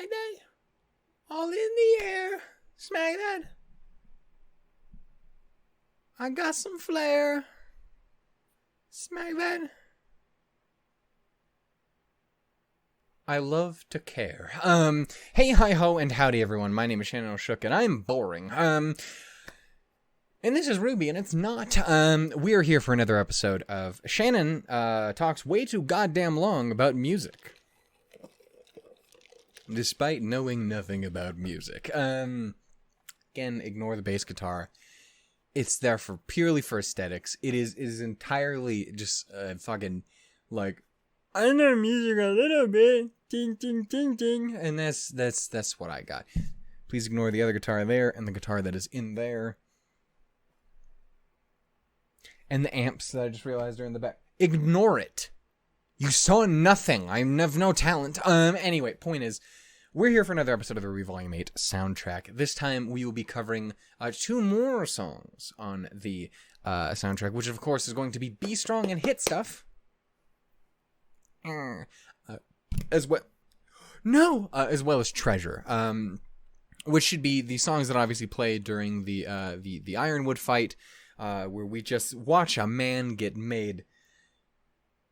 Like that. All in the air. Smack that. I got some flair. Smack that. I love to care. Hey, hi ho, and howdy everyone. My name is Shannon O'Shook, and I'm boring. And this is RWBY, and it's not. We are here for another episode of Shannon talks way too goddamn long about music. Despite knowing nothing about music. Again, ignore the bass guitar. It's there purely for aesthetics. It is entirely just fucking like, I know music a little bit. Ding, ding, ding, ding. And that's what I got. Please ignore the other guitar there and the guitar that is in there. And the amps that I just realized are in the back. Ignore it. You saw nothing. I have no talent. Anyway, point is, we're here for another episode of the RWBY Volume 8 soundtrack. This time we will be covering 2 more songs on the soundtrack, which of course is going to be Be Strong and Hit Stuff. As well as Treasure, which should be the songs that obviously play during the Ironwood fight, where we just watch a man get made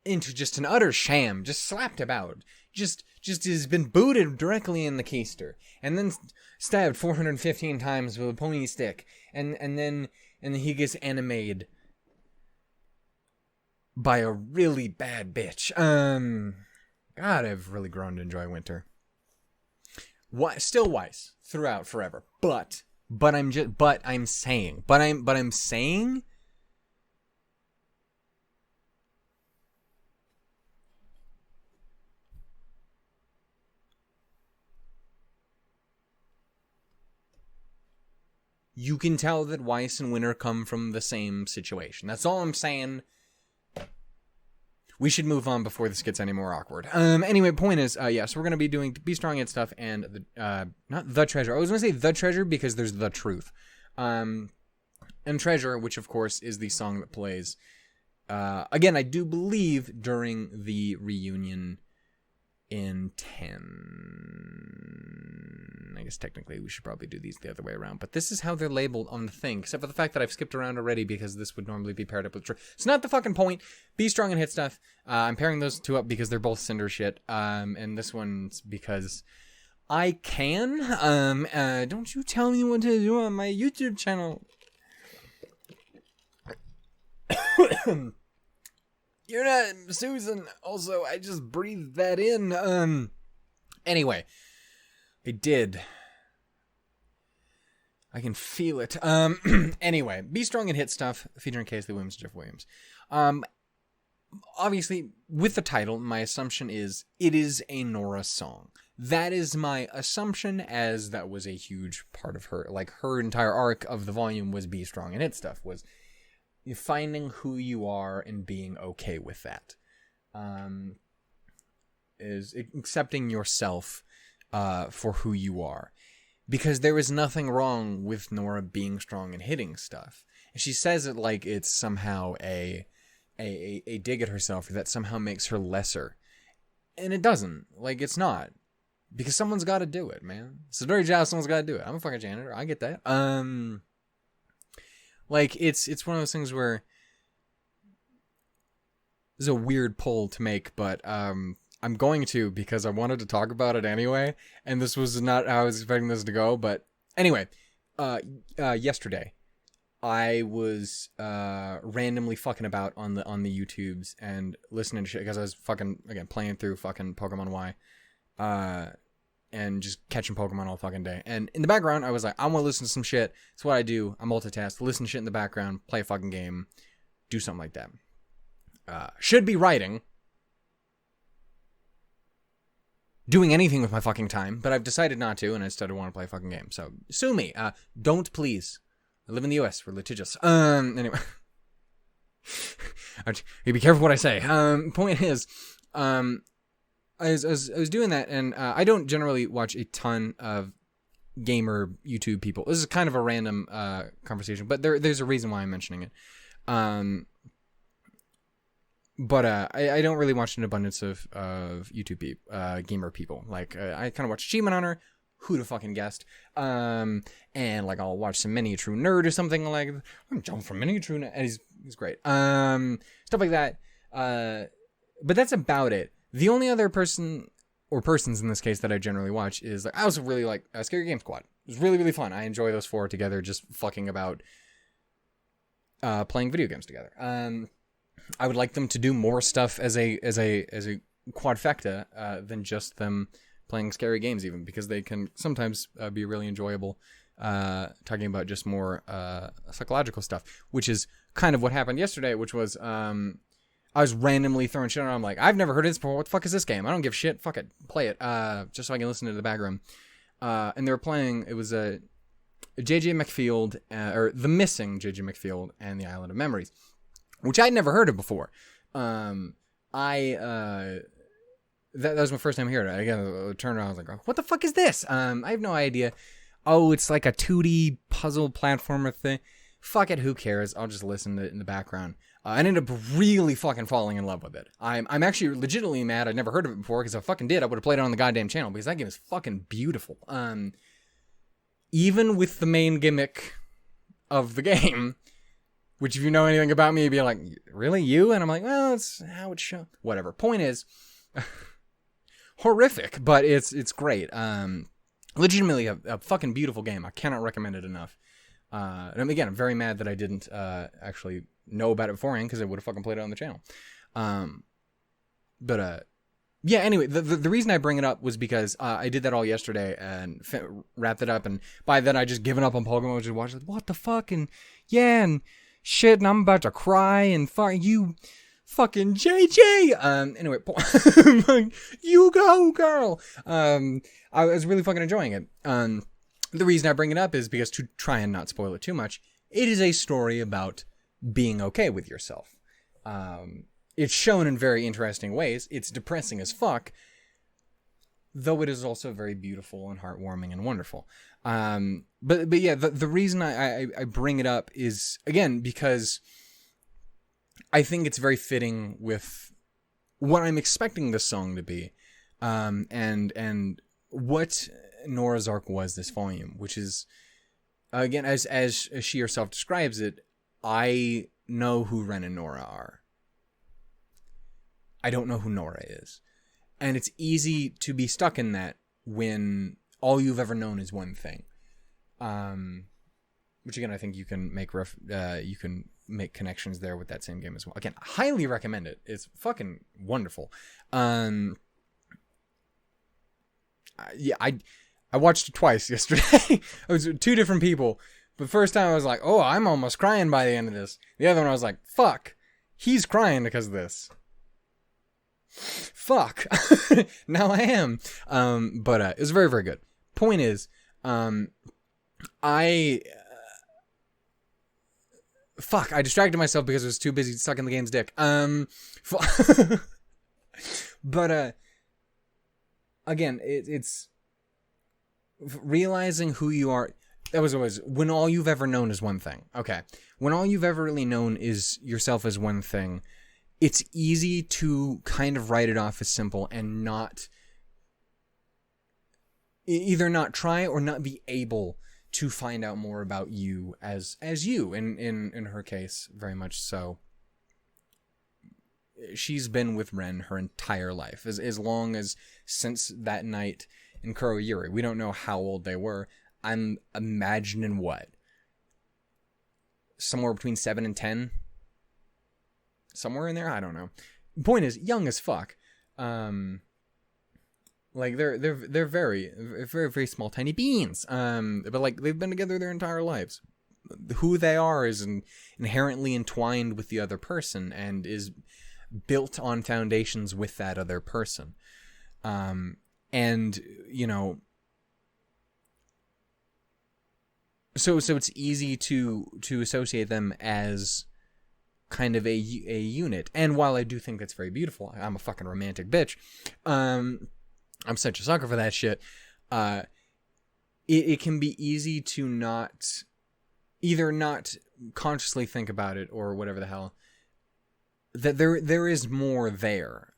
into just an utter sham, just slapped about, just has been booted directly in the keister, and then stabbed 415 times with a pony stick, and then he gets animated by a really bad bitch. God, I've really grown to enjoy winter. Still Weiss throughout forever, but I'm saying you can tell that Weiss and Winter come from the same situation. That's all I'm saying. We should move on before this gets any more awkward. Anyway, point is, so we're going to be doing Be Strong and Stuff and not The Treasure. I was going to say The Treasure because there's The Truth. And Treasure, which of course is the song that plays, again, I do believe during the reunion in 10. I guess technically we should probably do these the other way around, but this is how they're labeled on the thing, except for the fact that I've skipped around already because this would normally be paired up with It's not the fucking point. Be Strong and Hit Stuff. I'm pairing those two up because they're both Cinder shit, and this one's because I can. Don't you tell me what to do on my YouTube channel. You're not Susan. Also, I just breathed that in. Anyway, I did. I can feel it. Anyway, Be Strong and Hit Stuff, featuring Casey Williams and Jeff Williams. Obviously, with the title, my assumption is it is a Nora song. That is my assumption, as that was a huge part of her. Like, her entire arc of the volume was Be Strong and Hit Stuff, was finding who you are and being okay with that. Is accepting yourself for who you are. Because there is nothing wrong with Nora being strong and hitting stuff. And she says it like it's somehow a dig at herself, or that somehow makes her lesser. And it doesn't. Like, it's not. Because someone's got to do it, man. It's a dirty job, someone's got to do it. I'm a fucking janitor, I get that. Like, it's one of those things where this is a weird pull to make, but I'm going to because I wanted to talk about it anyway, and this was not how I was expecting this to go. But anyway, yesterday I was randomly fucking about on the YouTubes and listening to shit because I was fucking again playing through fucking Pokemon Y, and just catching Pokemon all fucking day. And in the background, I was like, I want to listen to some shit. That's what I do. I multitask, listen to shit in the background, play a fucking game, do something like that. Should be writing. Doing anything with my fucking time, but I've decided not to, and I instead want to play a fucking game. So, sue me. Don't, please. I live in the US. We're litigious. Anyway. You be careful what I say. Point is, I was doing that, and I don't generally watch a ton of gamer YouTube people. This is kind of a random conversation, but there's a reason why I'm mentioning it. But I don't really watch an abundance of YouTube gamer people. Like I kind of watch Achievement Hunter. Who the fucking guessed? And like I'll watch some Mini True Nerd or something like. I'm John from Mini True Nerd, and he's great. Stuff like that. But that's about it. The only other person or persons in this case that I generally watch is like I also really like Scary Game Squad. It was really, really fun. I enjoy those four together, just fucking about playing video games together. I would like them to do more stuff as a quadfecta than just them playing scary games, even, because they can sometimes be really enjoyable. Talking about just more psychological stuff, which is kind of what happened yesterday, which was I was randomly throwing shit around. I'm like, I've never heard of this before. What the fuck is this game? I don't give a shit. Fuck it. Play it. Just so I can listen to the background. And they were playing, it was a J.J. McField, or The Missing J.J. McField and the Island of Memories, which I'd never heard of before. That was my first time hearing it. I turned around, I was like, what the fuck is this? I have no idea. Oh, it's like a 2D puzzle platformer thing. Fuck it, who cares? I'll just listen to it in the background. I ended up really fucking falling in love with it. I'm actually legitimately mad I'd never heard of it before, because if I fucking did, I would have played it on the goddamn channel, because that game is fucking beautiful. Even with the main gimmick of the game, which if you know anything about me, you'd be like, really, you? And I'm like, well, it's how it's shown. Whatever. Point is, horrific, but it's great. Legitimately a fucking beautiful game. I cannot recommend it enough. And again, I'm very mad that I didn't actually know about it beforehand, because I would have fucking played it on the channel. Yeah, anyway, the reason I bring it up was because I did that all yesterday and wrapped it up, and by then I just given up on Pokemon, just watched like, what the fuck, and yeah, and shit, and I'm about to cry, and fuck you, fucking JJ. Anyway, you go, girl. I was really fucking enjoying it. The reason I bring it up is because, to try and not spoil it too much, it is a story about being okay with yourself. It's shown in very interesting ways. It's depressing as fuck, though it is also very beautiful and heartwarming and wonderful. But yeah, the reason I bring it up is, again, because I think it's very fitting with what I'm expecting this song to be, and what Nora's Arc was this volume, which is, again, as she herself describes it, I know who Ren and Nora are. I don't know who Nora is. And it's easy to be stuck in that when all you've ever known is one thing. Which again, I think you can make connections there with that same game as well. Again, highly recommend it. It's fucking wonderful. Yeah, I watched it twice yesterday. It was two different people. The first time I was like, oh, I'm almost crying by the end of this. The other one I was like, fuck, he's crying because of this. Fuck. Now I am. But it was very, very good. Point is, I distracted myself because I was too busy sucking the game's dick. But again, it's realizing who you are. That was always, when all you've ever known is one thing. Okay. When all you've ever really known is yourself as one thing, it's easy to kind of write it off as simple and not, either not try or not be able to find out more about you as you. In her case, very much so. She's been with Ren her entire life, as long as since that night in Kuroyuri. We don't know how old they were. I'm imagining what? Somewhere between 7 and 10? Somewhere in there? I don't know. Point is, young as fuck. Like, they're very, very, very small, tiny beans. But, like, they've been together their entire lives. Who they are is inherently entwined with the other person and is built on foundations with that other person. And, you know, so it's easy to associate them as kind of a unit. And while I do think that's very beautiful, I'm a fucking romantic bitch. I'm such a sucker for that shit. It can be easy to not consciously think about it or whatever the hell, that there is more there.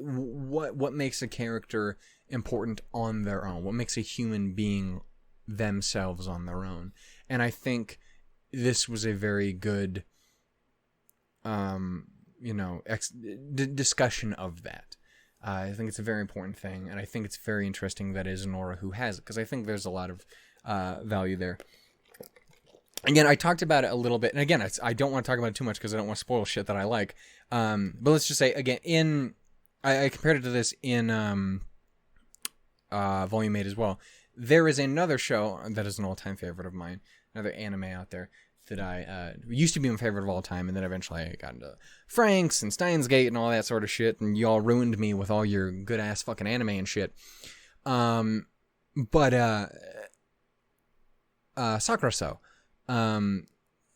What makes a character important on their own? What makes a human being themselves on their own? And I think this was a very good, discussion of that. I think it's a very important thing, and I think it's very interesting that it is Nora who has it, because I think there's a lot of value there. Again, I talked about it a little bit, and again, I don't want to talk about it too much because I don't want to spoil shit that I like. But let's just say, again, I compared it to this in Volume 8 as well. There is another show that is an all-time favorite of mine, another anime out there that I used to be my favorite of all time, and then eventually I got into Frank's and Steins Gate and all that sort of shit, and y'all ruined me with all your good-ass fucking anime and shit. Sakura So.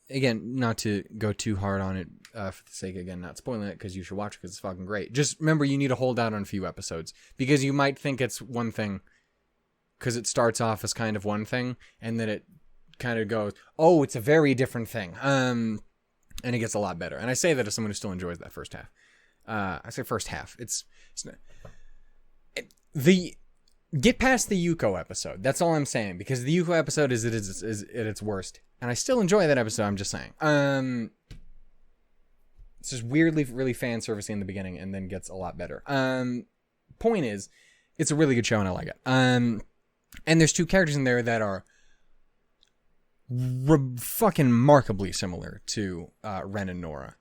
Again, not to go too hard on it for the sake of, again, not spoiling it, because you should watch it because it's fucking great. Just remember, you need to hold out on a few episodes, because you might think it's one thing because it starts off as kind of one thing, and then it kind of goes, oh, it's a very different thing. And it gets a lot better. And I say that as someone who still enjoys that first half. I say first half. Get past the Yuko episode. That's all I'm saying, because the Yuko episode is at its worst. And I still enjoy that episode, I'm just saying. It's just weirdly, really fan servicey in the beginning, and then gets a lot better. Point is, it's a really good show, and I like it. And there's two characters in there that are fucking remarkably similar to Ren and Nora.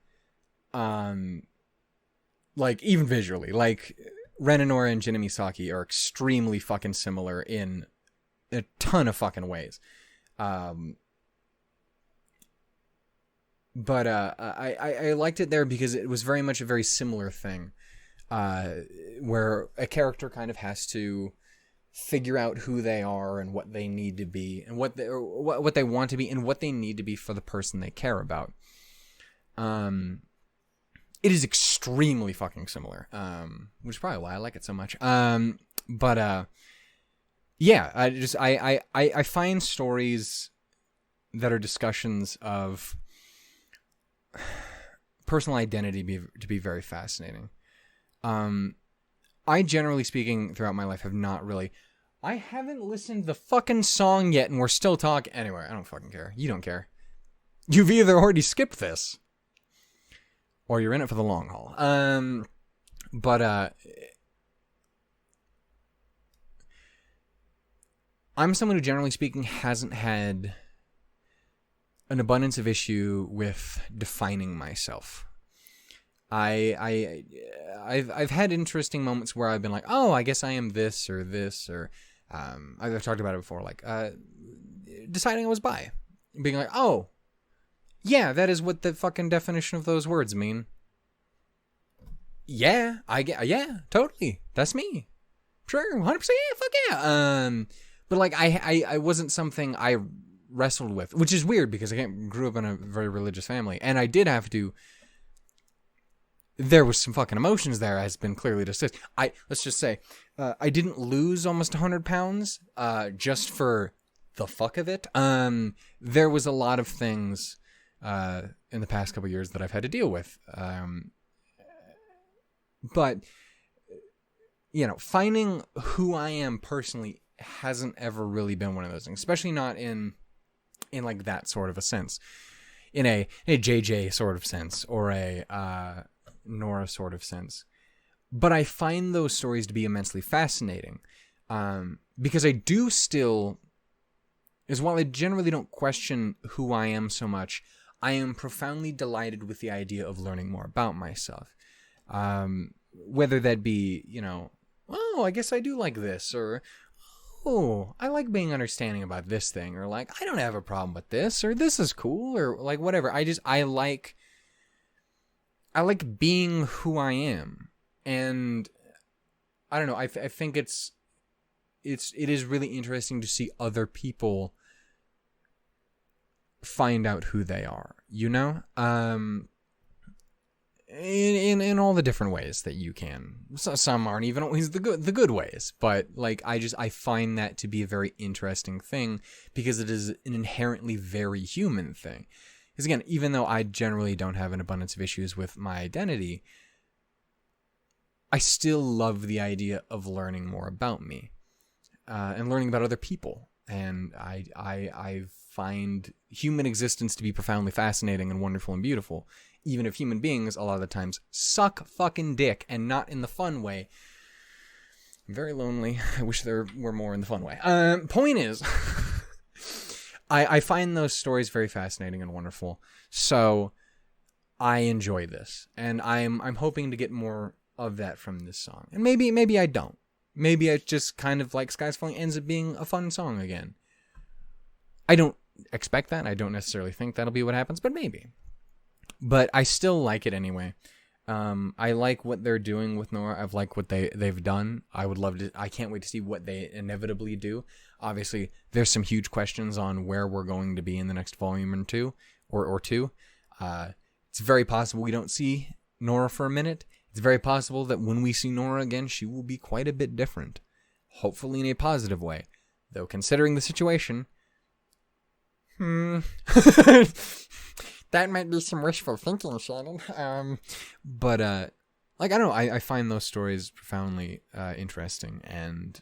Like, even visually. Like, Ren and Nora and Jin and Misaki are extremely fucking similar in a ton of fucking ways. But I liked it there because it was very much a very similar thing, where a character kind of has to figure out who they are and what they need to be, and what they want to be, and what they need to be for the person they care about. It is extremely fucking similar, which is probably why I like it so much. Yeah, I find stories that are discussions of personal identity to be very fascinating. I, generally speaking, throughout my life have not really... I haven't listened to the fucking song yet, and we're still talking... Anyway, I don't fucking care. You don't care. You've either already skipped this, or you're in it for the long haul. I'm someone who, generally speaking, hasn't had an abundance of issue with defining myself. I've had interesting moments where I've been like, oh, I guess I am this, or I've talked about it before, like deciding I was bi, being like, oh, yeah, that is what the fucking definition of those words mean. Yeah, yeah, totally, that's me, sure, 100%, yeah, fuck yeah. But like I wasn't something I wrestled with, which is weird because I grew up in a very religious family, and I did have to. There was some fucking emotions there, as been clearly discussed. Let's just say, I didn't lose almost 100 pounds, just for the fuck of it. There was a lot of things, in the past couple of years that I've had to deal with. But, finding who I am personally hasn't ever really been one of those things, especially not in like that sort of a sense, in a JJ sort of sense, or a Nora sort of sense. But I find those stories to be immensely fascinating, because I do still, as while I generally don't question who I am so much, I am profoundly delighted with the idea of learning more about myself. Whether that be, oh, I guess I do like this, or oh, I like being understanding about this thing, or like, I don't have a problem with this, or this is cool, or like whatever. I like being who I am. And I don't know, I think it is really interesting to see other people find out who they are, in all the different ways that you can. So some aren't even always the good ways, but like I find that to be a very interesting thing, because it is an inherently very human thing. Because again, even though I generally don't have an abundance of issues with my identity, I still love the idea of learning more about me and learning about other people. And I find human existence to be profoundly fascinating and wonderful and beautiful, even if human beings a lot of the times suck fucking dick, and not in the fun way. I'm very lonely. I wish there were more in the fun way. Point is, I find those stories very fascinating and wonderful. So I enjoy this, and I'm hoping to get more of that from this song. And maybe I don't. Maybe it's just kind of like Skies Falling ends up being a fun song again. I don't expect that. I don't necessarily think that'll be what happens, but maybe. But I still like it anyway. I like what they're doing with Nora. I've liked what they've done. I can't wait to see what they inevitably do. Obviously, there's some huge questions on where we're going to be in the next volume or two. It's very possible we don't see Nora for a minute. It's very possible that when we see Nora again, she will be quite a bit different. Hopefully in a positive way. Though considering the situation, that might be some wishful thinking, Shannon. But I don't know. I find those stories profoundly interesting and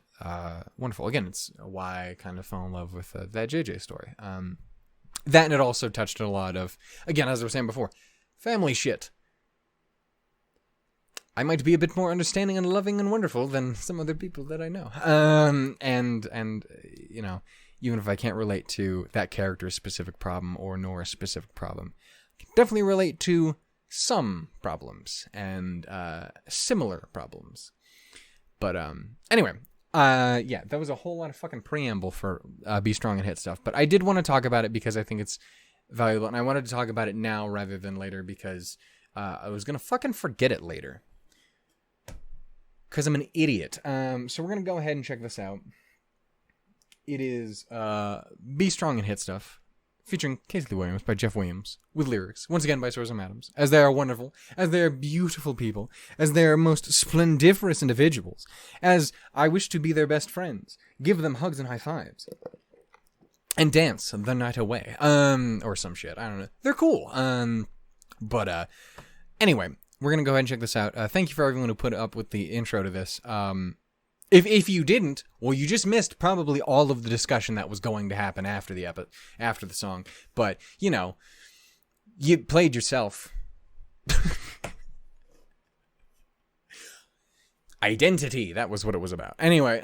wonderful. Again, it's why I kind of fell in love with that JJ story. That, and it also touched on a lot of, again, as I was saying before, family shit. I might be a bit more understanding and loving and wonderful than some other people that I know. And you know, even if I can't relate to that character's specific problem or Nora's specific problem, I can definitely relate to some problems and similar problems. But anyway, yeah, that was a whole lot of fucking preamble for Be Strong and Hit Stuff. But I did want to talk about it because I think it's valuable, and I wanted to talk about it now rather than later because I was gonna fucking forget it later. Because I'm an idiot. So we're going to go ahead and check this out. It is Be Strong and Hit Stuff, featuring Casey Williams by Jeff Williams, with lyrics, once again by Sorzum Adams, as they are wonderful, as they are beautiful people, as they are most splendiferous individuals, as I wish to be their best friends, give them hugs and high fives, and dance the night away. Or some shit, I don't know. They're cool. But anyway, we're going to go ahead and check this out. Thank you for everyone who put up with the intro to this. If you didn't, well, you just missed probably all of the discussion that was going to happen after the song. But, you know, you played yourself. Identity, that was what it was about. Anyway,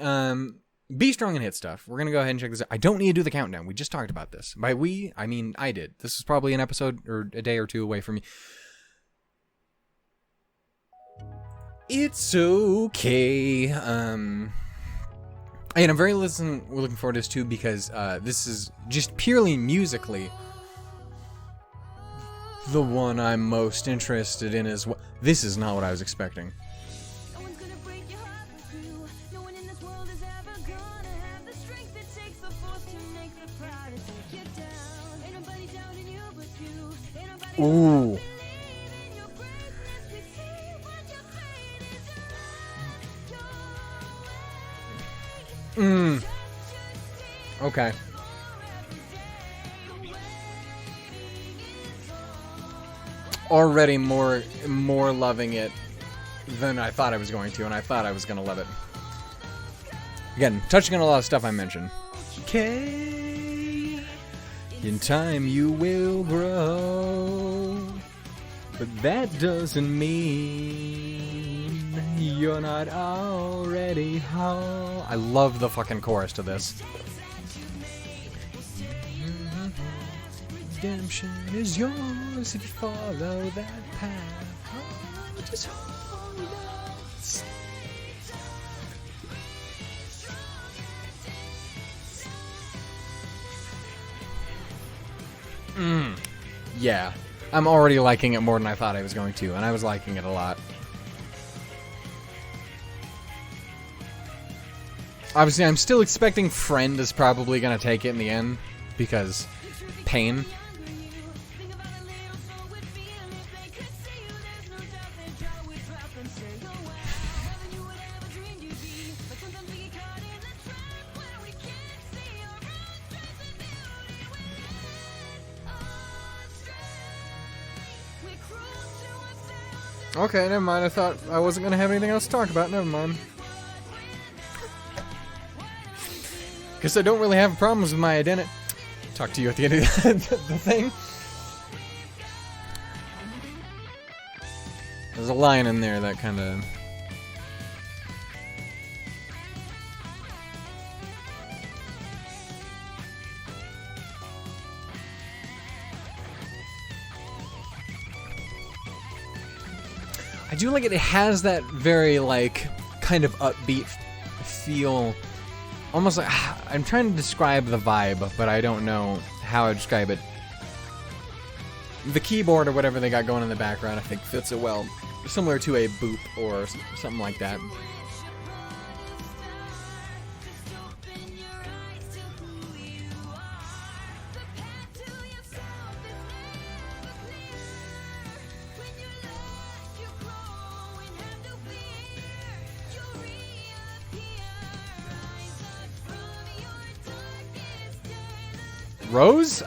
Be Strong and Hit Stuff. We're going to go ahead and check this out. I don't need to do the countdown. We just talked about this. By we, I mean I did. This is probably an episode or a day or two away from me. It's okay. And I'm very looking forward to this too because this is just purely musically the one I'm most interested in as well. This is not what I was expecting. Ooh. Okay. Already more loving it than I thought I was going to, and I thought I was going to love it. Again, touching on a lot of stuff I mentioned. Okay. In time you will grow, but that doesn't mean you're not already home. I love the fucking chorus to this. Redemption is yours if you follow that path. Oh, just hold on. Yeah. I'm already liking it more than I thought I was going to, and I was liking it a lot. Obviously, I'm still expecting Friend is probably going to take it in the end, because pain. Okay, never mind. I thought I wasn't going to have anything else to talk about. Never mind. Because I don't really have problems with my identity. Talk to you at the end of the thing. There's a line in there that kind of... I do like it. It has that very, like, kind of upbeat feel. Almost like... I'm trying to describe the vibe, but I don't know how I describe it. The keyboard or whatever they got going in the background, I think, fits it well. Similar to a boop or something like that. Rose?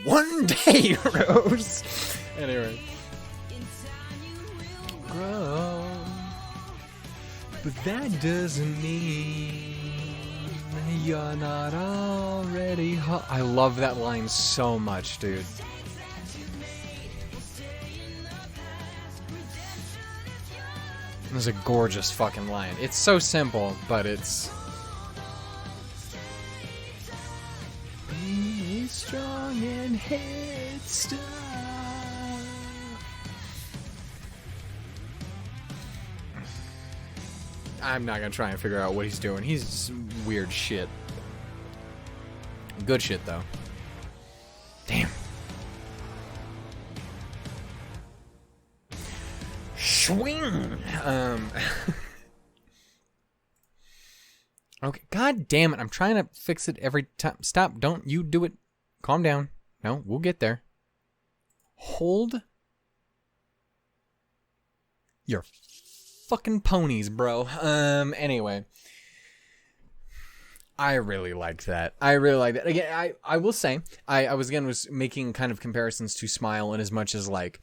One day, Rose. Anyway. Grow. But that doesn't mean you're not already hot. I love that line so much, dude. It was a gorgeous fucking line. It's so simple, but it's... Be strong and head stuff. I'm not gonna try and figure out what he's doing. He's weird shit. Good shit, though. Damn. Swing! Okay, god damn it. I'm trying to fix it every time. Stop, don't you do it. Calm down. No, we'll get there. Hold your fucking ponies, bro. Anyway. I really liked that. I really liked that. Again, I will say, I was making kind of comparisons to Smile in as much as, like,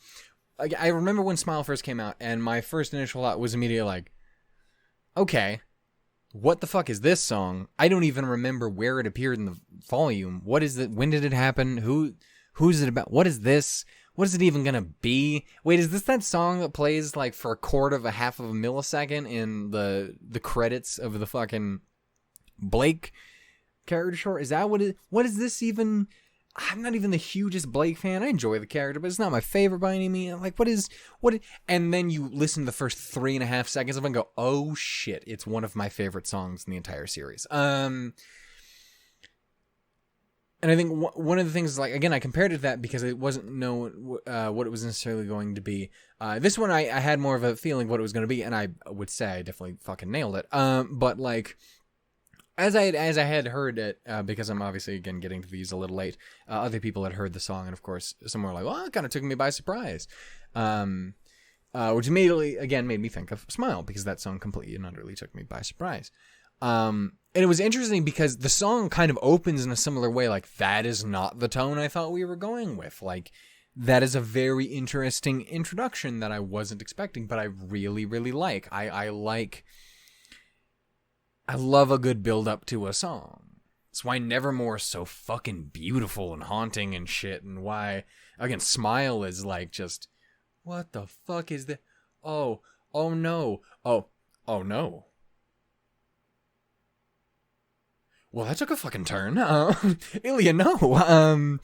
I remember when Smile first came out, and my first initial thought was immediately like, okay, what the fuck is this song? I don't even remember where it appeared in the volume. What is it? When did it happen? Who's it about? What is this? What is it even gonna be? Wait, is this that song that plays like for a quarter of a half of a millisecond in the credits of the fucking Blake character short? Is that what is this even? I'm not even the hugest Blake fan. I enjoy the character, but it's not my favorite by any means. Like, and then you listen to the first 3.5 seconds of it and go, oh shit, it's one of my favorite songs in the entire series. And I think one of the things is, like, again, I compared it to that because it wasn't known what it was necessarily going to be. This one, I had more of a feeling what it was going to be, and I would say I definitely fucking nailed it. But, like, as I had heard it, because I'm obviously, again, getting to these a little late, other people had heard the song, and of course, some were like, well, it kind of took me by surprise. Which immediately, again, made me think of Smile, because that song completely and utterly took me by surprise. And it was interesting because the song kind of opens in a similar way, like, that is not the tone I thought we were going with. Like, that is a very interesting introduction that I wasn't expecting, but I really, really like. I love a good build-up to a song. It's why Nevermore is so fucking beautiful and haunting and shit, and why, again, Smile is like just, what the fuck is that? Oh no. Oh no. Well, that took a fucking turn. Ilya, no.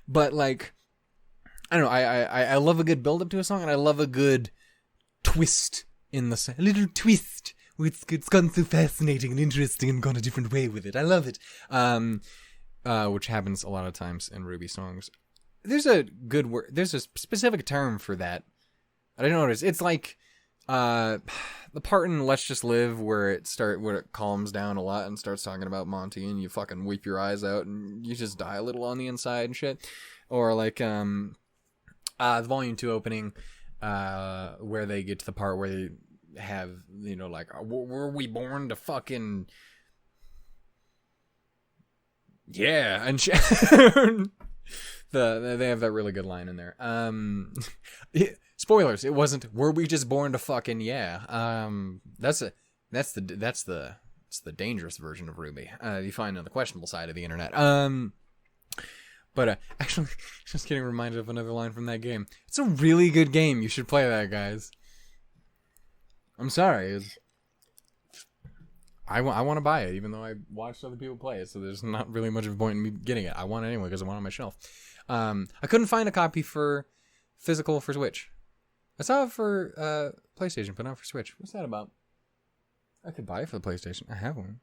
But, like, I don't know, I love a good build-up to a song, and I love a good twist in the song. A little twist. It's gone so fascinating and interesting and gone a different way with it. I love it. Which happens a lot of times in RWBY songs. There's a good word. There's a specific term for that. I don't know what it is. It's like the part in Let's Just Live where it calms down a lot and starts talking about Monty and you fucking weep your eyes out and you just die a little on the inside and shit. Or like the Volume 2 opening where they get to the part where they have, you know, like, were we born to fucking, yeah, and They have that really good line in there. Spoilers. It wasn't. Were we just born to fucking yeah? It's the dangerous version of RWBY. You find on the questionable side of the internet. But actually, just getting reminded of another line from that game. It's a really good game. You should play that, guys. I'm sorry. I want to buy it, even though I watched other people play it, so there's not really much of a point in me getting it. I want it anyway because I want it on my shelf. I couldn't find a copy for physical for Switch. I saw it for PlayStation, but not for Switch. What's that about? I could buy it for the PlayStation. I have one.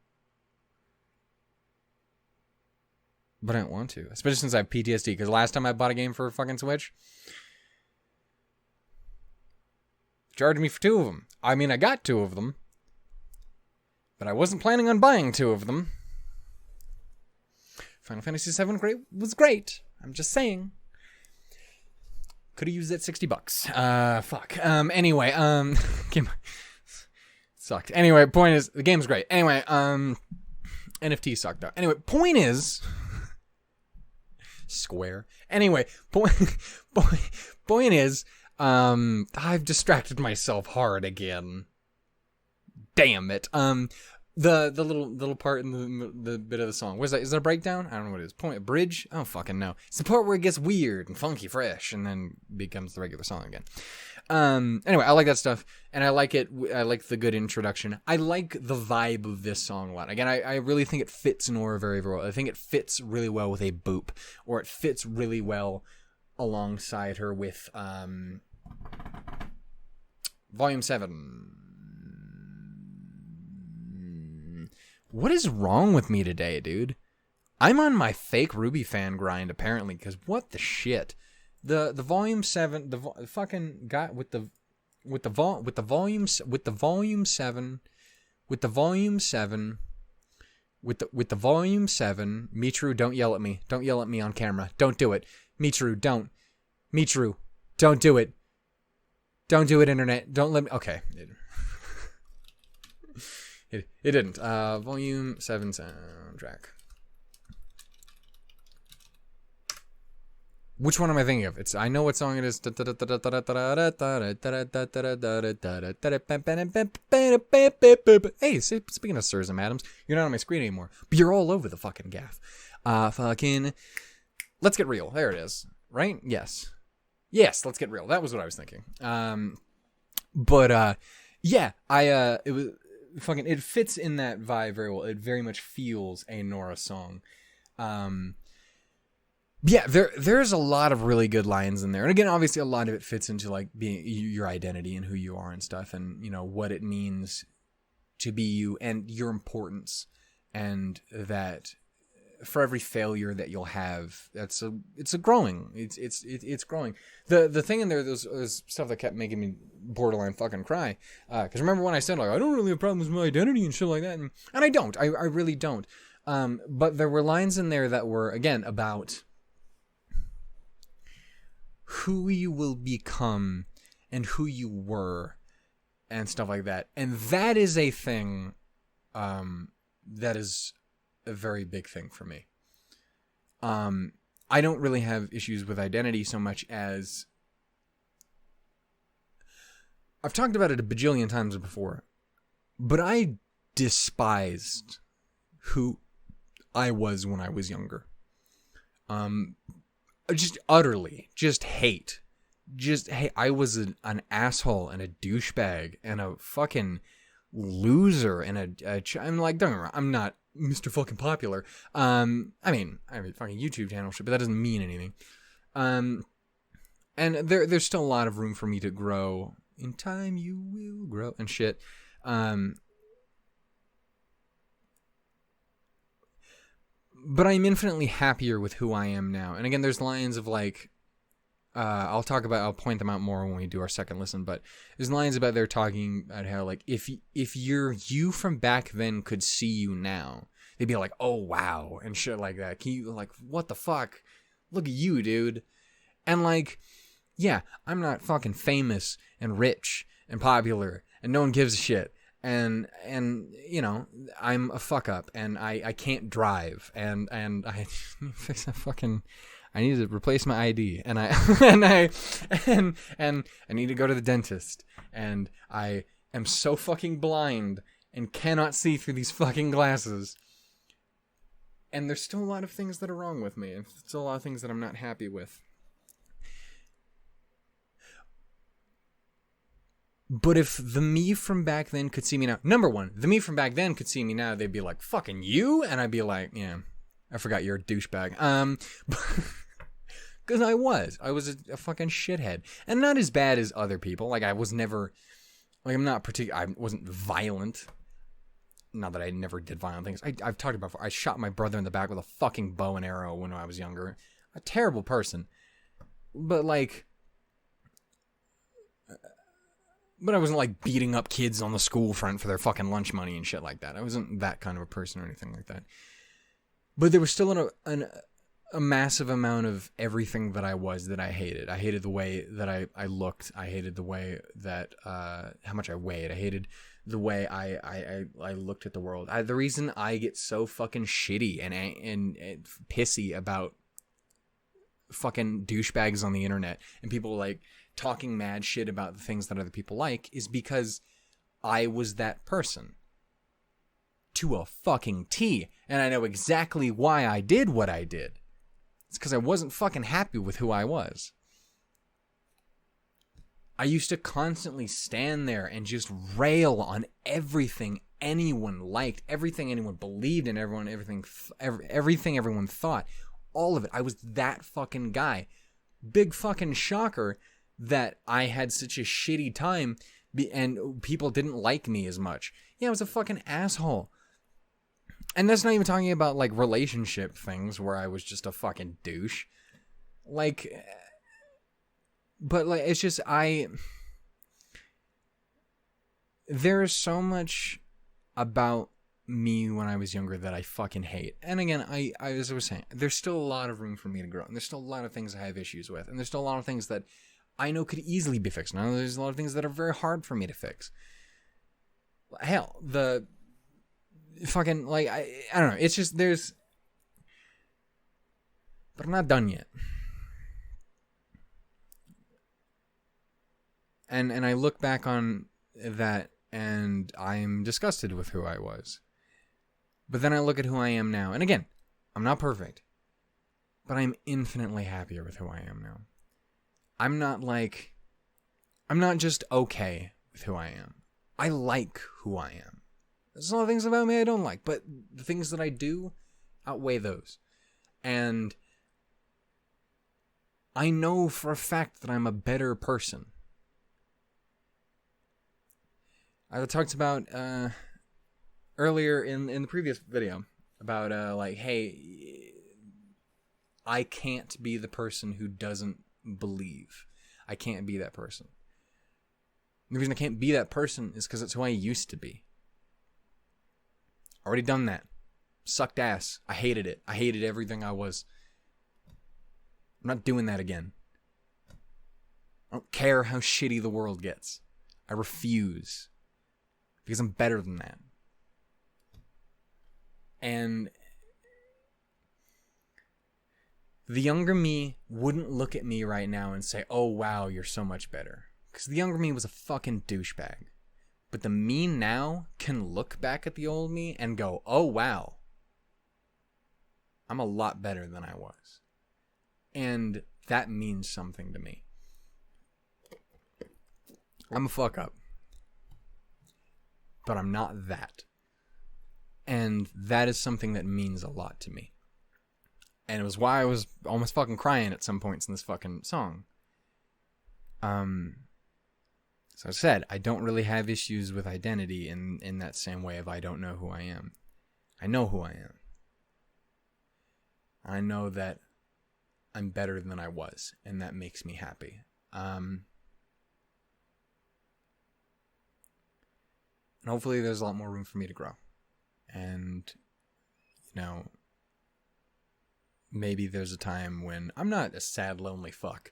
But I don't want to. Especially since I have PTSD, because last time I bought a game for a fucking Switch, charged me for 2 of them. I mean, I got 2 of them, but I wasn't planning on buying 2 of them. Final Fantasy VII was great. I'm just saying. Could have used that $60. Fuck. Anyway, game sucked. Anyway, point is, the game's great. Anyway, NFT sucked though. Anyway, point is, Square. Anyway, point is, I've distracted myself hard again. Damn it. The little part in the bit of the song. What is that? Is that a breakdown? I don't know what it is. Point, a bridge? I don't fucking know. It's the part where it gets weird and funky fresh and then becomes the regular song again. Anyway, I like that stuff, and I like it. I like the good introduction. I like the vibe of this song a lot. Again, I really think it fits Nora very, very well. I think it fits really well with a boop, or it fits really well alongside her with Volume 7. What is wrong with me today, dude? I'm on my fake RWBY fan grind apparently, because what the shit? The Volume 7, the fucking guy with the Volume 7, with the Volume 7, Mitru, don't yell at me. Don't yell at me on camera. Don't do it. Mitru, don't. Mitru, don't do it. Don't do it, internet. Don't let me. Okay. It didn't. Volume 7 soundtrack. Which one am I thinking of? I know what song it is. Hey, speaking of sirs and madams, you're not on my screen anymore, but you're all over the fucking gaff. Let's Get Real. There it is. Right? Yes, Let's Get Real. That was what I was thinking. It was fucking, it fits in that vibe very well. It very much feels a Nora song. There's a lot of really good lines in there. And again, obviously a lot of it fits into like being your identity and who you are and stuff, and you know what it means to be you and your importance, and that for every failure that you'll have, it's growing. It's growing. The thing in there, there's stuff that kept making me borderline fucking cry. Because remember when I said like I don't really have problems with my identity and shit like that, and I don't. I really don't. But there were lines in there that were again about who you will become and who you were and stuff like that. And that is a thing that is a very big thing for me. I don't really have issues with identity so much as I've talked about it a bajillion times before, but I despised who I was when I was younger. Just utterly, hate. I was an asshole and a douchebag and a fucking loser and I'm like, don't get me wrong, I'm not Mr. fucking popular. I mean, I have a fucking YouTube channel shit, but that doesn't mean anything. And there's still a lot of room for me to grow. In time, you will grow and shit. But I'm infinitely happier with who I am now. And again, there's lines of like, I'll point them out more when we do our second listen, but there's lines about they're talking about how like, if you from back then could see you now, they'd be like, oh wow, and shit like that. Can you, like, what the fuck? Look at you, dude. And like, yeah, I'm not fucking famous and rich and popular and no one gives a shit. And you know, I'm a fuck up and I can't drive and I fix that fucking, I need to replace my ID, and I and I need to go to the dentist, and I am so fucking blind and cannot see through these fucking glasses. And there's still a lot of things that are wrong with me, and still a lot of things that I'm not happy with. But if the me from back then could see me now, number one, the me from back then could see me now, they'd be like, fucking you? And I'd be like, yeah, I forgot you're a douchebag. Because I was a fucking shithead. And not as bad as other people. Like, I was never, like, I wasn't violent. Not that I never did violent things. I've talked about before. I shot my brother in the back with a fucking bow and arrow when I was younger. A terrible person. But, like, but I wasn't, like, beating up kids on the school front for their fucking lunch money and shit like that. I wasn't that kind of a person or anything like that. But there was still a massive amount of everything that I was that I hated. I hated the way that I looked. I hated the way that, how much I weighed. I hated the way I looked at the world. The reason I get so fucking shitty and pissy about fucking douchebags on the internet and people, like, talking mad shit about the things that other people like is because I was that person. To a fucking T. And I know exactly why I did what I did. It's because I wasn't fucking happy with who I was. I used to constantly stand there and just rail on everything anyone liked, everything anyone believed in, everything everyone thought. All of it. I was that fucking guy. Big fucking shocker that I had such a shitty time and people didn't like me as much. Yeah, I was a fucking asshole. And that's not even talking about, like, relationship things where I was just a fucking douche. Like, but, like, it's just, there's so much about me when I was younger that I fucking hate. And again, as I was saying, there's still a lot of room for me to grow. And there's still a lot of things I have issues with. And there's still a lot of things that I know could easily be fixed. Now, there's a lot of things that are very hard for me to fix. Hell, the fucking, like, I don't know. It's just, but I'm not done yet. And I look back on that and I'm disgusted with who I was. But then I look at who I am now. And again, I'm not perfect. But I'm infinitely happier with who I am now. I'm not just okay with who I am. I like who I am. There's a lot of things about me I don't like, but the things that I do outweigh those. And I know for a fact that I'm a better person. I talked about earlier in the previous video about like, hey, I can't be the person who doesn't believe. I can't be that person. The reason I can't be that person is because it's who I used to be. Already done that. Sucked ass. I hated it. I hated everything I was. I'm not doing that again. I don't care how shitty the world gets. I refuse. Because I'm better than that. And the younger me wouldn't look at me right now and say, oh wow, you're so much better. Because the younger me was a fucking douchebag. But the me now can look back at the old me and go, oh wow, I'm a lot better than I was. And that means something to me. I'm a fuck up. But I'm not that. And that is something that means a lot to me. And it was why I was almost fucking crying at some points in this fucking song. So I said, I don't really have issues with identity in that same way of I don't know who I am. I know who I am. I know that I'm better than I was, and that makes me happy. And hopefully there's a lot more room for me to grow. And, you know, maybe there's a time when I'm not a sad, lonely fuck.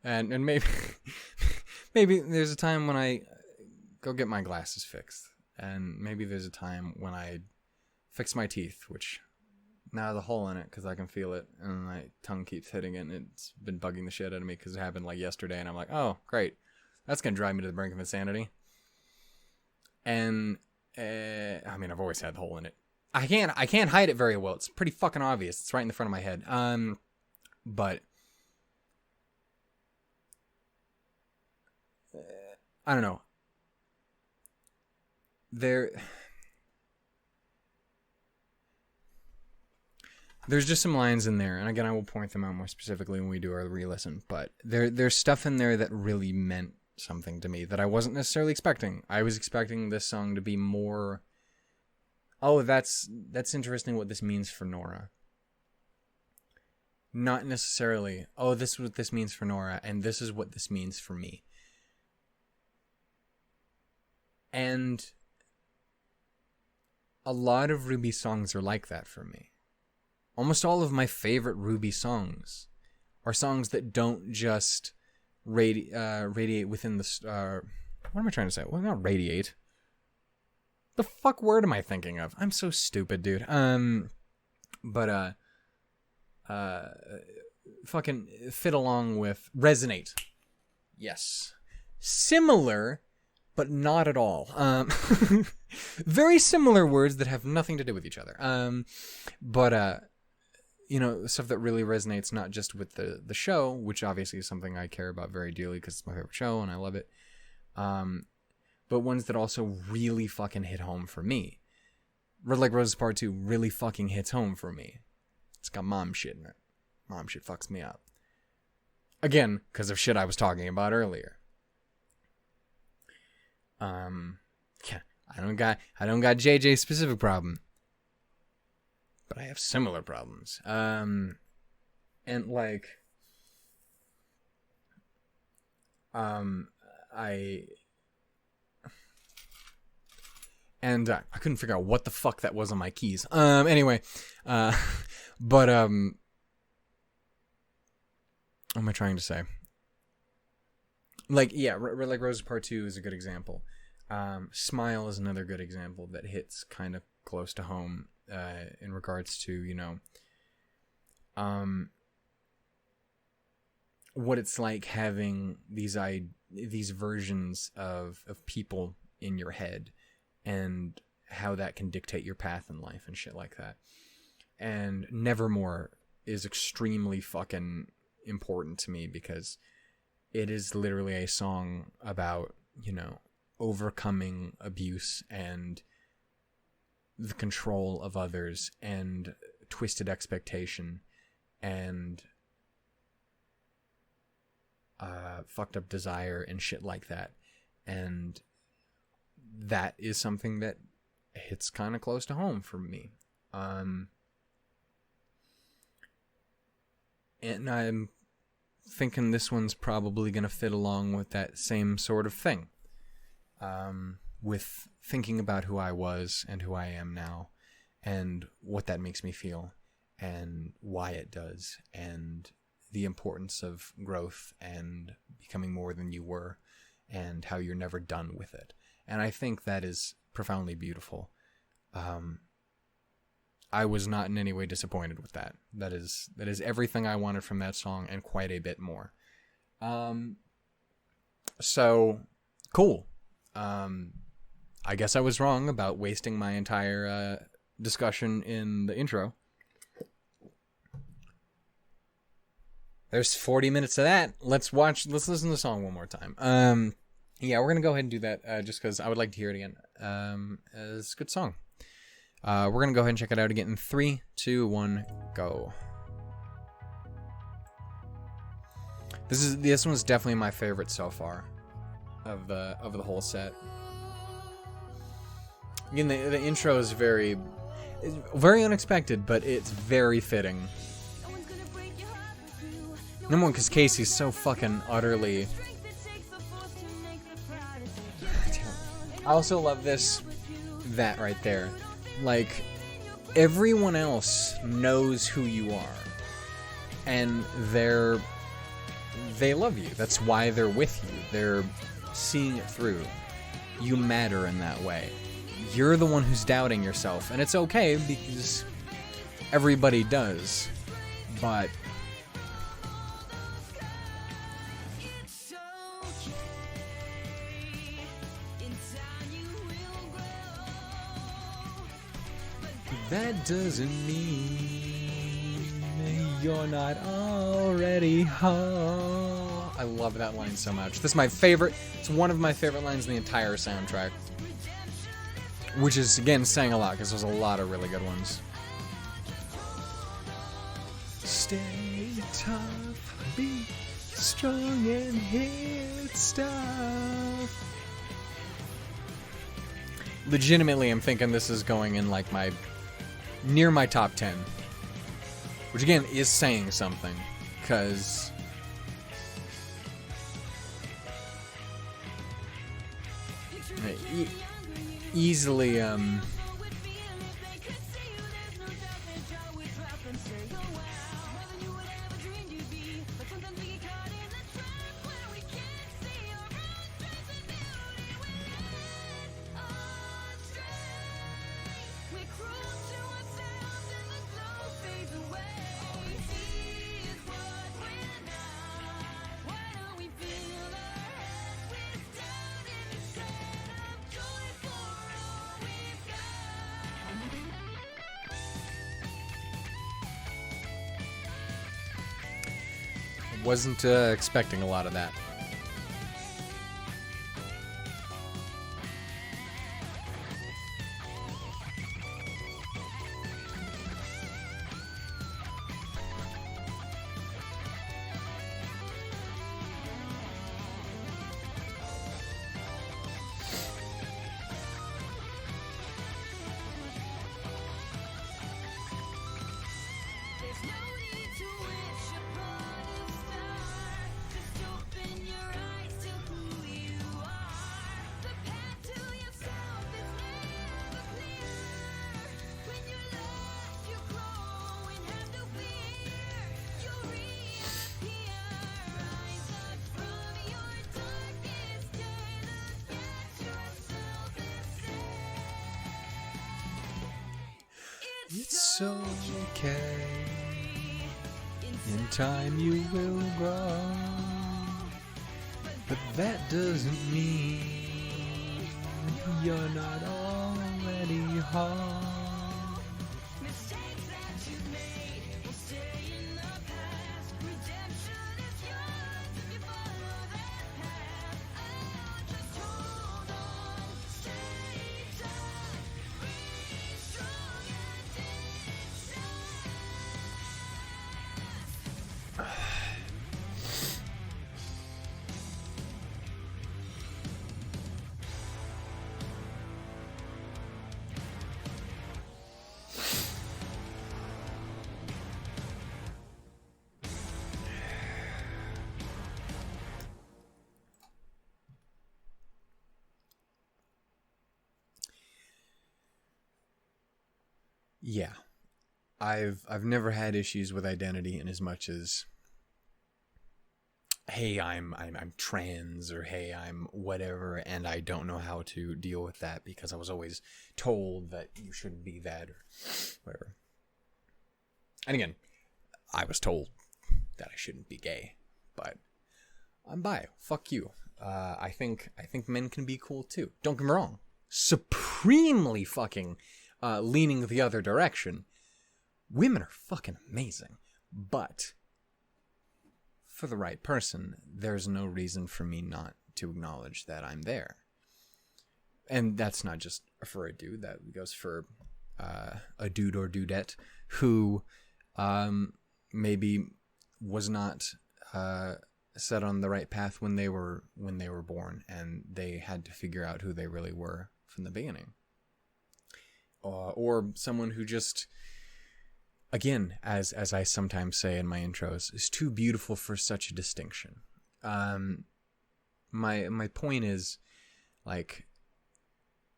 And maybe maybe there's a time when I go get my glasses fixed. And maybe there's a time when I fix my teeth, which Now there's a hole in it because I can feel it, and my tongue keeps hitting it, and it's been bugging the shit out of me because it happened like yesterday, and I'm like, oh, great. That's going to drive me to the brink of insanity. And, I mean, I've always had the hole in it. I can't hide it very well. It's pretty fucking obvious. It's right in the front of my head. But I don't know. There's just some lines in there, and again, I will point them out more specifically when we do our re-listen, but there's stuff in there that really meant something to me that I wasn't necessarily expecting. I was expecting this song to be more, oh, that's interesting what this means for Nora. Not necessarily, oh, this is what this means for Nora, and this is what this means for me. And a lot of RWBY songs are like that for me. Almost all of my favorite RWBY songs are songs that don't just radiate within the... what am I trying to say? Well, not radiate. The fuck word am I thinking of? I'm so stupid, dude. Fucking fit along with... Resonate. Yes. Similar, but not at all. Very similar words that have nothing to do with each other. You know, stuff that really resonates not just with the show, which obviously is something I care about very dearly because it's my favorite show and I love it, but ones that also really fucking hit home for me. Red Like Roses Part 2 really fucking hits home for me. It's got mom shit in it. Mom shit fucks me up. Again, because of shit I was talking about earlier. Yeah, I don't got JJ specific problem. But I have similar problems. And like, I couldn't figure out what the fuck that was on my keys. Anyway, what am I trying to say? Like, yeah, Red Like Roses Part 2 is a good example. Smile is another good example that hits kind of close to home. In regards to, you know, what it's like having these versions of people in your head and how that can dictate your path in life and shit like that. And Nevermore is extremely fucking important to me because it is literally a song about, you know, overcoming abuse and the control of others and twisted expectation and fucked up desire and shit like that. And that is something that hits kind of close to home for me. And I'm thinking this one's probably going to fit along with that same sort of thing. With thinking about who I was and who I am now and what that makes me feel and why it does and the importance of growth and becoming more than you were and how you're never done with it. And I think that is profoundly beautiful. I was not in any way disappointed with that. That is everything I wanted from that song and quite a bit more. So cool. I guess I was wrong about wasting my entire discussion in the intro. There's 40 minutes of that. Let's listen to the song one more time. Yeah, we're gonna go ahead and do that just because I would like to hear it again. It's a good song. We're gonna go ahead and check it out again in 3, 2, 1, go. This one's definitely my favorite so far of the whole set. Again, the intro is very unexpected, but it's very fitting. Number one, because Casey's so fucking utterly... I also love that right there. Like, everyone else knows who you are. And they love you. That's why they're with you. They're seeing it through. You matter in that way. You're the one who's doubting yourself, and it's okay because everybody does, but that doesn't mean you're not already home. I love that line so much. This is my favorite. It's one of my favorite lines in the entire soundtrack. Which is, again, saying a lot, because there's a lot of really good ones. Stay tough, be strong, and hit stuff. Legitimately, I'm thinking this is going in, like, near my top 10. Which, again, is saying something, because easily, wasn't expecting a lot of that. It's okay. In time you will grow. But that doesn't mean you're not already home. Yeah, I've never had issues with identity in as much as, hey, I'm trans, or hey, I'm whatever, and I don't know how to deal with that because I was always told that you shouldn't be that or whatever. And again, I was told that I shouldn't be gay, but I'm bi. Fuck you. I think men can be cool too. Don't get me wrong. Supremely fucking leaning the other direction. Women are fucking amazing, but for the right person, there's no reason for me not to acknowledge that I'm there. And that's not just for a dude. That goes for a dude or dudette who maybe was not set on the right path when they were born, and they had to figure out who they really were from the beginning. Or someone who just, again, as I sometimes say in my intros, is too beautiful for such a distinction. My point is, like,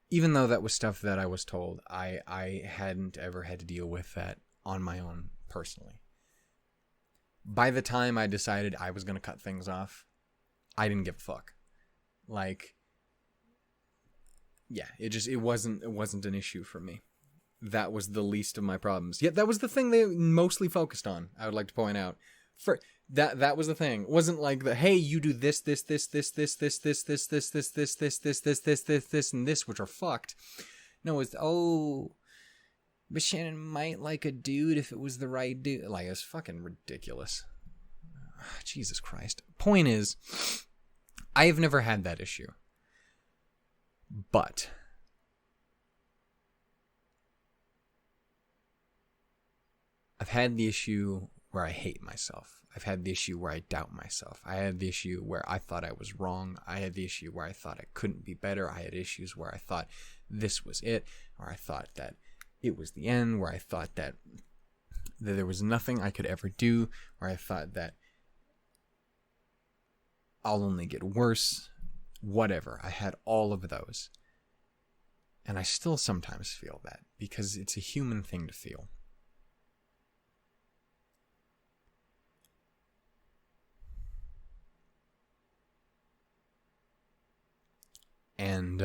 even though that was stuff that I was told, I hadn't ever had to deal with that on my own personally. By the time I decided I was going to cut things off, I didn't give a fuck. Like, yeah, it wasn't an issue for me. that was the least of my problems. Yet that was the thing they mostly focused on, I would like to point out. For that was the thing. It wasn't like the, hey, you do this, and this, which are fucked. No, it's, oh, but Shannon might like a dude if it was the right dude. Like, it's fucking ridiculous. Jesus Christ. Point is, I have never had that issue. But I've had the issue where I hate myself. I've had the issue where I doubt myself. I had the issue where I thought I was wrong. I had the issue where I thought I couldn't be better. I had issues where I thought this was it, or I thought that it was the end, where I thought that there was nothing I could ever do, where I thought that I'll only get worse, whatever. I had all of those. And I still sometimes feel that, because it's a human thing to feel. And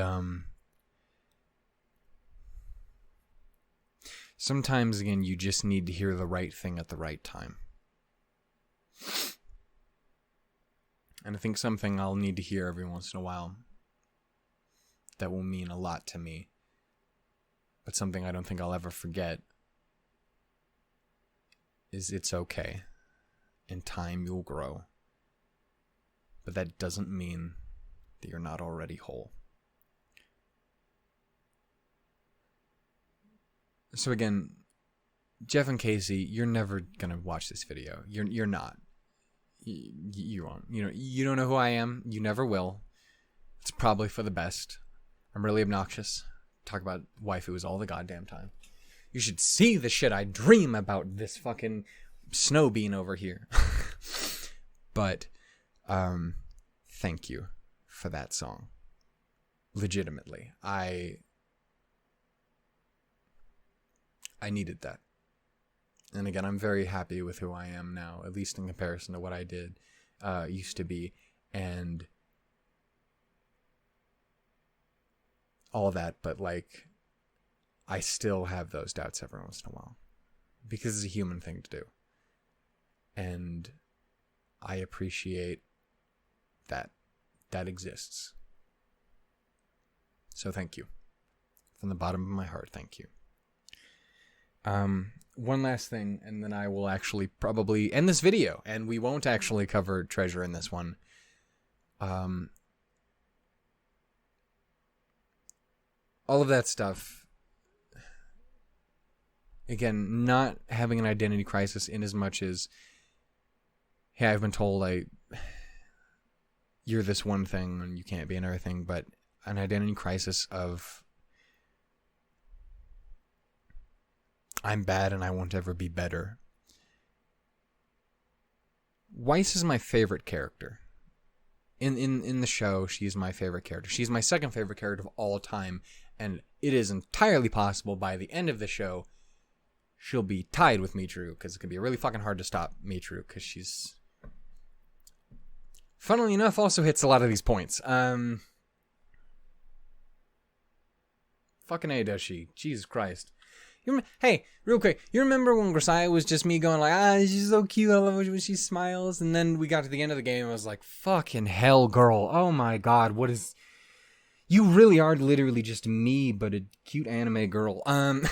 sometimes, again, you just need to hear the right thing at the right time. And I think something I'll need to hear every once in a while that will mean a lot to me, but something I don't think I'll ever forget, is it's okay. In time, you'll grow. But that doesn't mean that you're not already whole. So again, Jeff and Casey, you're never gonna watch this video. You're not. You won't. You don't know who I am. You never will. It's probably for the best. I'm really obnoxious. Talk about waifus all the goddamn time. You should see the shit I dream about this fucking snow bean over here. But, thank you for that song. Legitimately. I needed that. And again, I'm very happy with who I am now, at least in comparison to what I did, used to be, and all that. But like, I still have those doubts every once in a while, because it's a human thing to do. And I appreciate that exists. So thank you. From the bottom of my heart, thank you. One last thing, and then I will actually probably end this video, and we won't actually cover Treasure in this one. All of that stuff, again, not having an identity crisis in as much as, hey, I've been told you're this one thing and you can't be another thing, but an identity crisis of, I'm bad and I won't ever be better. Weiss is my favorite character. In the show, she's my favorite character. She's my second favorite character of all time, and it is entirely possible by the end of the show she'll be tied with Mitru, because it can be really fucking hard to stop Mitru, because she's, funnily enough, also hits a lot of these points. Fucking A, does she? Jesus Christ. Hey, real quick, you remember when Grisaia was just me going like, she's so cute, I love when she smiles, and then we got to the end of the game and I was like, fucking hell, girl, oh my god, what is, you really are literally just me, but a cute anime girl, and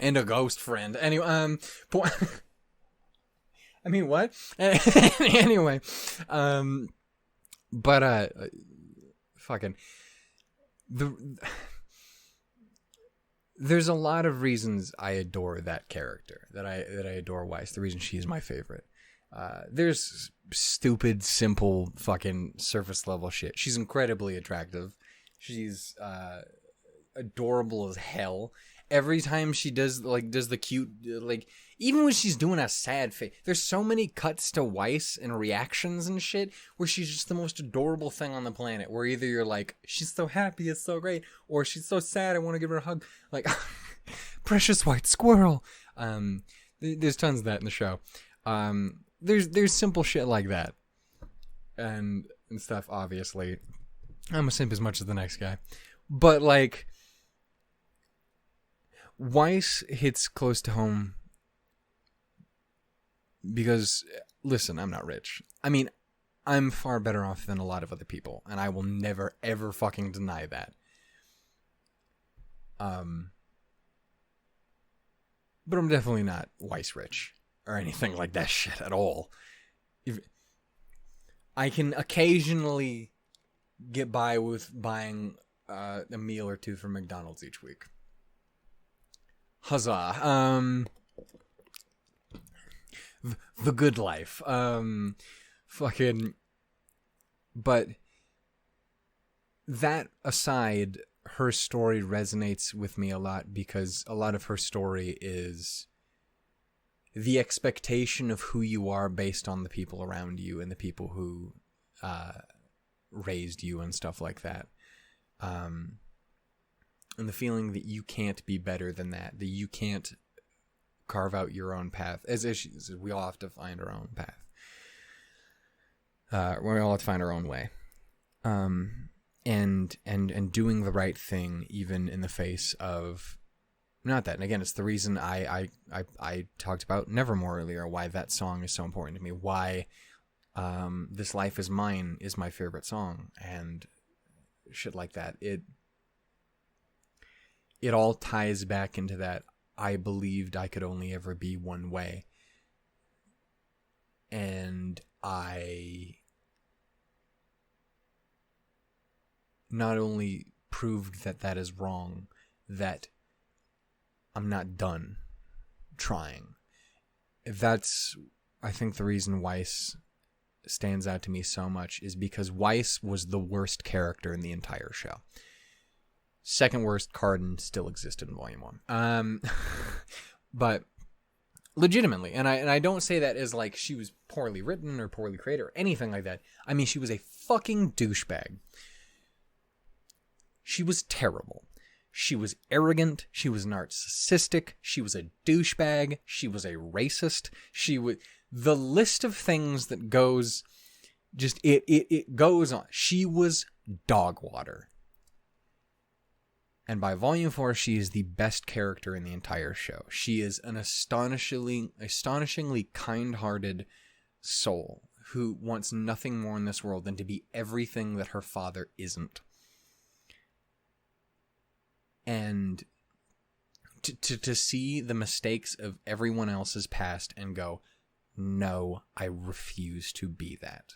a ghost friend, anyway, I mean, what? Anyway, but, fucking, there's a lot of reasons I adore that character, that I adore Weiss, the reason she's my favorite. There's stupid, simple, fucking surface level shit. She's incredibly attractive. She's adorable as hell. Every time she does the cute, like, even when she's doing a sad face, there's so many cuts to Weiss and reactions and shit where she's just the most adorable thing on the planet, where either you're like, she's so happy, it's so great, or she's so sad, I want to give her a hug, like, precious white squirrel. There's tons of that in the show. There's simple shit like that, and stuff, obviously. I'm a simp as much as the next guy, but like, Weiss hits close to home because, listen, I'm not rich. I mean, I'm far better off than a lot of other people, and I will never, ever fucking deny that. But I'm definitely not Weiss rich or anything like that shit at all. I can occasionally get by with buying a meal or two from McDonald's each week. Huzzah. The good life. But that aside, her story resonates with me a lot because a lot of her story is the expectation of who you are based on the people around you and the people who raised you and stuff like that. And the feeling that you can't be better than that you can't carve out your own path. As we all have to find our own path. We all have to find our own way. And doing the right thing even in the face of not that. And again, it's the reason I talked about Nevermore earlier, why that song is so important to me, why This Life Is Mine is my favorite song, and shit like that. It all ties back into that I believed I could only ever be one way. And I not only proved that that is wrong, that I'm not done trying. That's, I think, the reason Weiss stands out to me so much is because Weiss was the worst character in the entire show. Second worst, Carden still existed in Volume 1. But legitimately, and I don't say that as like she was poorly written or poorly created or anything like that. I mean, she was a fucking douchebag. She was terrible. She was arrogant. She was narcissistic. She was a douchebag. She was a racist. The list of things that goes, just, it goes on. She was dog water. And by Volume 4, she is the best character in the entire show. She is an astonishingly kind-hearted soul who wants nothing more in this world than to be everything that her father isn't. And to see the mistakes of everyone else's past and go, no, I refuse to be that.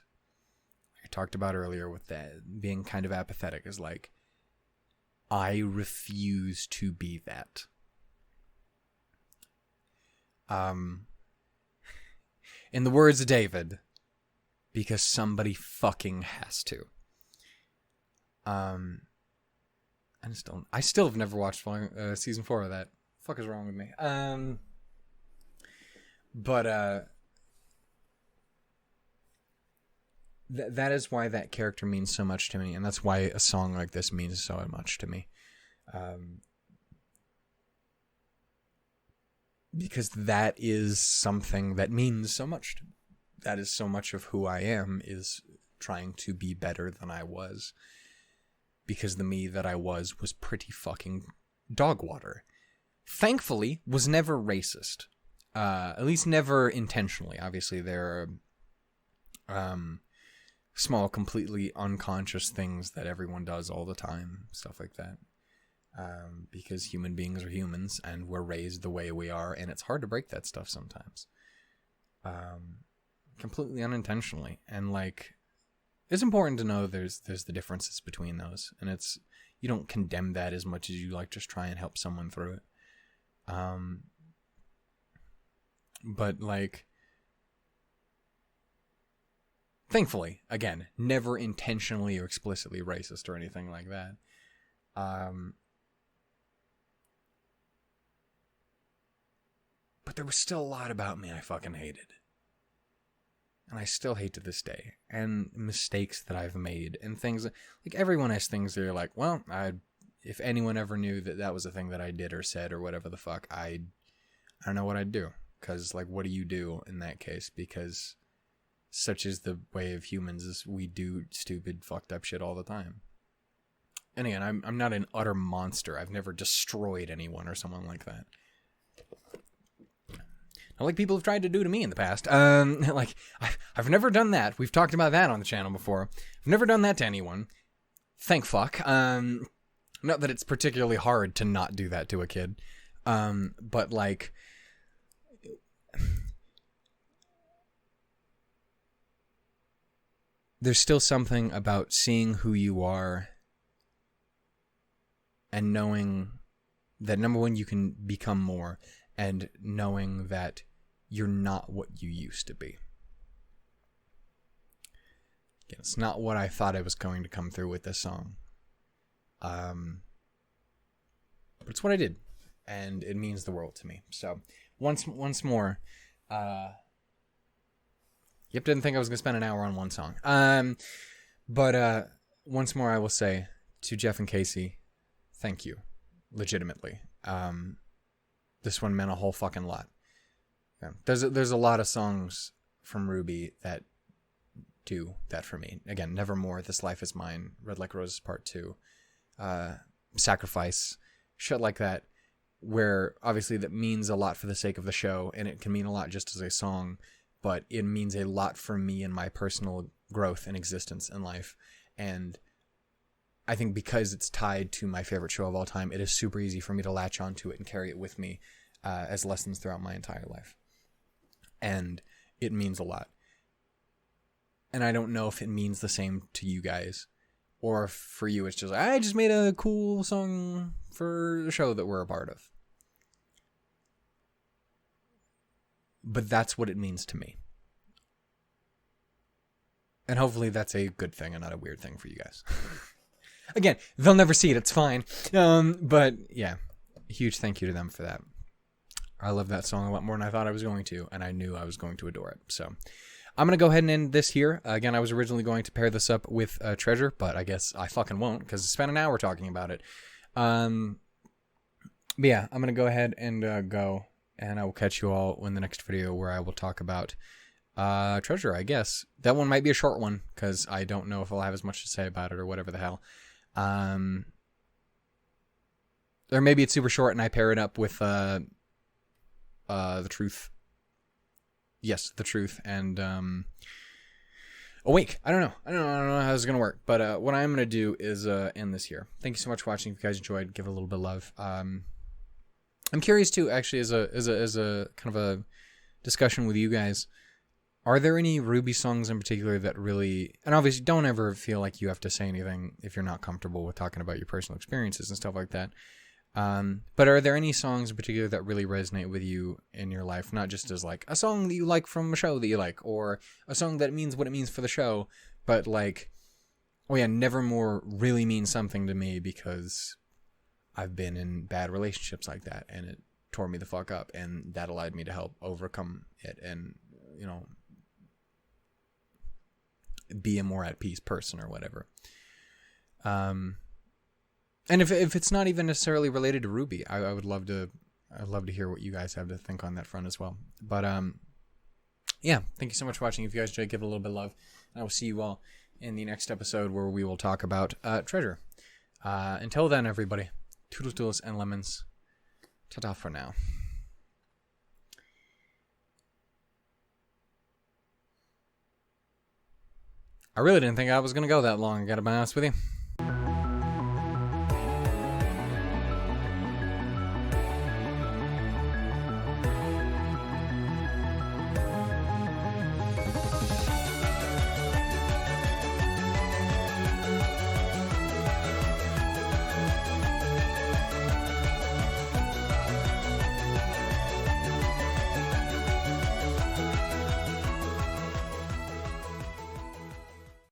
I talked about earlier with that being kind of apathetic, is like, I refuse to be that. In the words of David, because somebody fucking has to. I still have never watched season 4 of that. The fuck is wrong with me? That is why that character means so much to me, and that's why a song like this means so much to me. Because that is something that means so much to me. That is so much of who I am, is trying to be better than I was. Because the me that I was pretty fucking dog water. Thankfully, was never racist. At least never intentionally. Obviously, there are small, completely unconscious things that everyone does all the time. Stuff like that. Because human beings are humans, and we're raised the way we are, and it's hard to break that stuff sometimes. Completely unintentionally. And, like, it's important to know there's the differences between those, and you don't condemn that as much as you like just try and help someone through it. But like, thankfully, again, never intentionally or explicitly racist or anything like that. But there was still a lot about me I fucking hated. And I still hate to this day. And mistakes that I've made. And things, like everyone has things that are like, well, if anyone ever knew that was a thing that I did or said or whatever the fuck, I don't know what I'd do. Because, like, what do you do in that case? Because such is the way of humans, is we do stupid, fucked up shit all the time. And again, I'm not an utter monster. I've never destroyed anyone or someone like that. Not like people have tried to do to me in the past. Like, I've never done that. We've talked about that on the channel before. I've never done that to anyone. Thank fuck. Not that it's particularly hard to not do that to a kid. But, like... There's still something about seeing who you are and knowing that, number one, you can become more, and knowing that you're not what you used to be. Again, it's not what I thought I was going to come through with this song. But it's what I did, and it means the world to me. So, once more, Yep, didn't think I was going to spend an hour on one song. But once more, I will say to Jeff and Casey, thank you. Legitimately. This one meant a whole fucking lot. Yeah. There's a lot of songs from RWBY that do that for me. Again, Nevermore, This Life Is Mine, Red Like Roses Part 2, Sacrifice, shit like that, where obviously that means a lot for the sake of the show, and it can mean a lot just as a song, but it means a lot for me in my personal growth and existence in life. And I think because it's tied to my favorite show of all time, it is super easy for me to latch onto it and carry it with me as lessons throughout my entire life. And it means a lot. And I don't know if it means the same to you guys, or if for you it's just, I just made a cool song for the show that we're a part of. But that's what it means to me. And hopefully that's a good thing and not a weird thing for you guys. Again, they'll never see it. It's fine. But yeah, huge thank you to them for that. I love that song a lot more than I thought I was going to, and I knew I was going to adore it. So I'm going to go ahead and end this here. Again, I was originally going to pair this up with Treasure, but I guess I fucking won't because I spent an hour talking about it. But yeah, I'm going to go ahead and go. And I will catch you all in the next video where I will talk about Treasure, I guess. That one might be a short one, because I don't know if I'll have as much to say about it or whatever the hell. Or maybe it's super short and I pair it up with The Truth. Yes, The Truth and Awake. I don't know how this is going to work. But what I'm going to do is end this here. Thank you so much for watching. If you guys enjoyed, give it a little bit of love. I'm curious too, actually, as a kind of a discussion with you guys. Are there any RWBY songs in particular that really, and obviously don't ever feel like you have to say anything if you're not comfortable with talking about your personal experiences and stuff like that. But are there any songs in particular that really resonate with you in your life? Not just as like a song that you like from a show that you like, or a song that means what it means for the show, but like, oh yeah, Nevermore really means something to me because I've been in bad relationships like that, and it tore me the fuck up, and that allowed me to help overcome it and, you know, be a more at peace person or whatever. And if it's not even necessarily related to RWBY, I would love to hear what you guys have to think on that front as well. But yeah, thank you so much for watching. If you guys enjoyed, give it a little bit of love, and I will see you all in the next episode where we will talk about Treasure. Until then, everybody. Toodles, doodles, and lemons. Ta-ta for now. I really didn't think I was going to go that long, I gotta be honest with you.